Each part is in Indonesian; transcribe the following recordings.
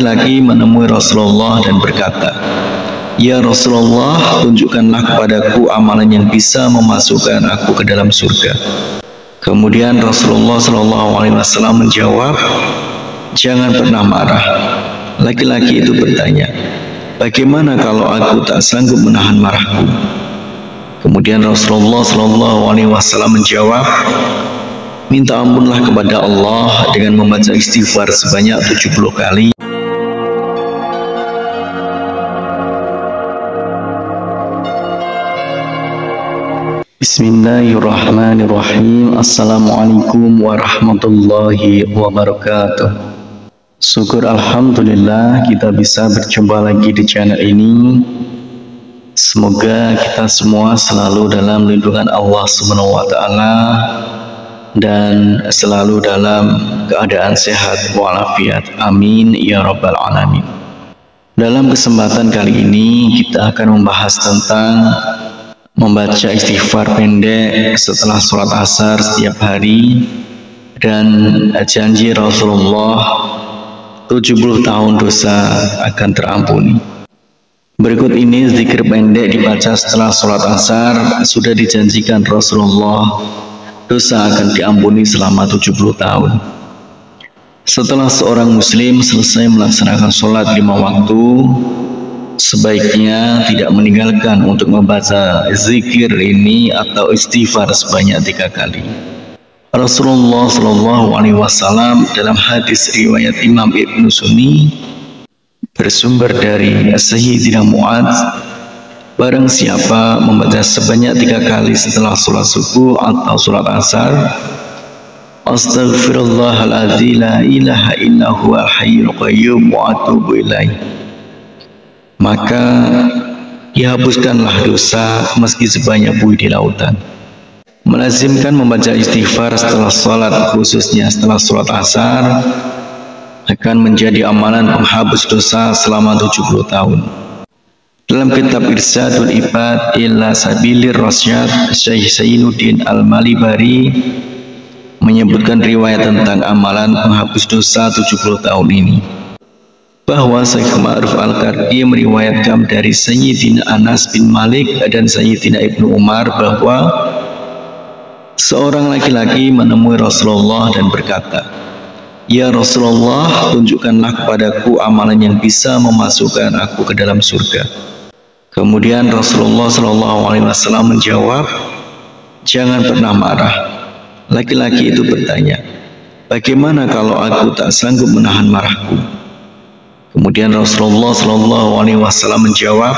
laki-laki menemui Rasulullah dan berkata, "Ya Rasulullah, tunjukkanlah kepadaku amalan yang bisa memasukkan aku ke dalam surga." Kemudian Rasulullah SAW menjawab, "Jangan pernah marah." Laki-laki itu bertanya, "Bagaimana kalau aku tak sanggup menahan marahku?" Kemudian Rasulullah SAW menjawab, "Minta ampunlah kepada Allah dengan membaca istighfar sebanyak 70 kali." Bismillahirrahmanirrahim. Assalamualaikum warahmatullahi wabarakatuh. Syukur alhamdulillah kita bisa berjumpa lagi di channel ini. Semoga kita semua selalu dalam lindungan Allah Subhanahu wa taala dan selalu dalam keadaan sehat walafiat. Amin ya rabbal alamin. Dalam kesempatan kali ini kita akan membahas tentang membaca istighfar pendek setelah sholat asar setiap hari dan janji Rasulullah 70 tahun dosa akan terampuni. Berikut ini zikir pendek dibaca setelah sholat asar. Sudah dijanjikan Rasulullah dosa akan diampuni selama 70 tahun. Setelah seorang muslim selesai melaksanakan sholat 5 waktu, sebaiknya tidak meninggalkan untuk membaca zikir ini atau istighfar sebanyak 3 kali. Rasulullah SAW dalam hadis riwayat Imam Ibnu Sunni bersumber dari Sayyidina Mu'adz, barang siapa membaca sebanyak 3 kali setelah sholat subuh atau sholat asar, Astaghfirullahaladzim la ilaha illa huwal hayyul qayyum wa atubu ilaih, maka dihapuskanlah dosa meski sebanyak buih di lautan. Melazimkan membaca istighfar setelah sholat, khususnya setelah sholat asar, akan menjadi amalan penghapus dosa selama 70 tahun. Dalam kitab Irsyadul Ibad ila Sabilir Rasyad, Syekh Zainuddin Al-Malibari menyebutkan riwayat tentang amalan penghapus dosa 70 tahun ini, bahwa Syekh Ma'ruf Al-Karki meriwayatkan dari Sayyidina Anas bin Malik dan Sayyidina Ibnu Umar bahwa seorang laki-laki menemui Rasulullah dan berkata, "Ya Rasulullah, tunjukkanlah kepadaku amalan yang bisa memasukkan aku ke dalam surga." Kemudian Rasulullah SAW menjawab, "Jangan pernah marah." Laki-laki itu bertanya, "Bagaimana kalau aku tak sanggup menahan marahku?" Kemudian Rasulullah SAW menjawab,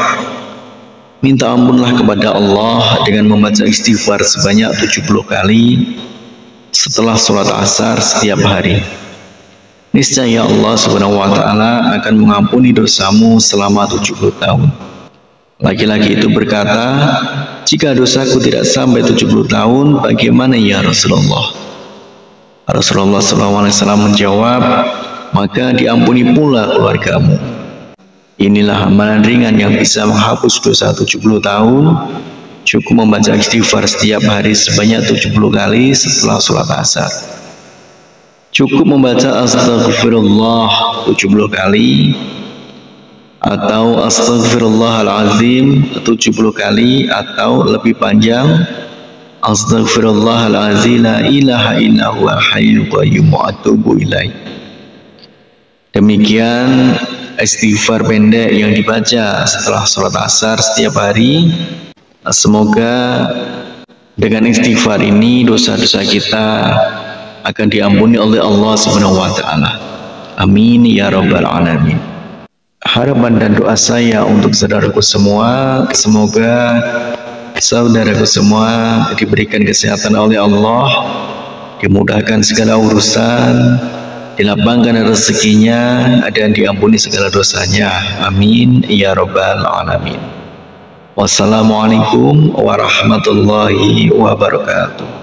"Minta ampunlah kepada Allah dengan membaca istighfar sebanyak 70 kali setelah sholat asar setiap hari. Niscaya Allah Subhanahu wa taala akan mengampuni dosamu selama 70 tahun. Laki-laki itu berkata, "Jika dosaku tidak sampai 70 tahun, bagaimana ya Rasulullah?" Rasulullah SAW menjawab, "Maka diampuni pula keluargamu." Inilah amalan ringan yang bisa menghapus dosa 70 tahun. Cukup membaca istighfar setiap hari sebanyak 70 kali setelah sholat asar. Cukup membaca Astaghfirullah 70 kali atau Astaghfirullahalazim 70 kali, atau lebih panjang, Astaghfirullahalazim la ilaha illa huwal hayyul qayyum wa atubu ilaih. Demikian istighfar pendek yang dibaca setelah sholat asar setiap hari. Semoga dengan istighfar ini dosa-dosa kita akan diampuni oleh Allah Subhanahu wa taala. Amin ya rabbal alamin. Harapan dan doa saya untuk saudaraku semua, semoga saudaraku semua diberikan kesehatan oleh Allah, dimudahkan segala urusan, dilapangkan rezekinya, dan diampuni segala dosanya. Amin ya rabbal alamin. Wassalamualaikum warahmatullahi wabarakatuh.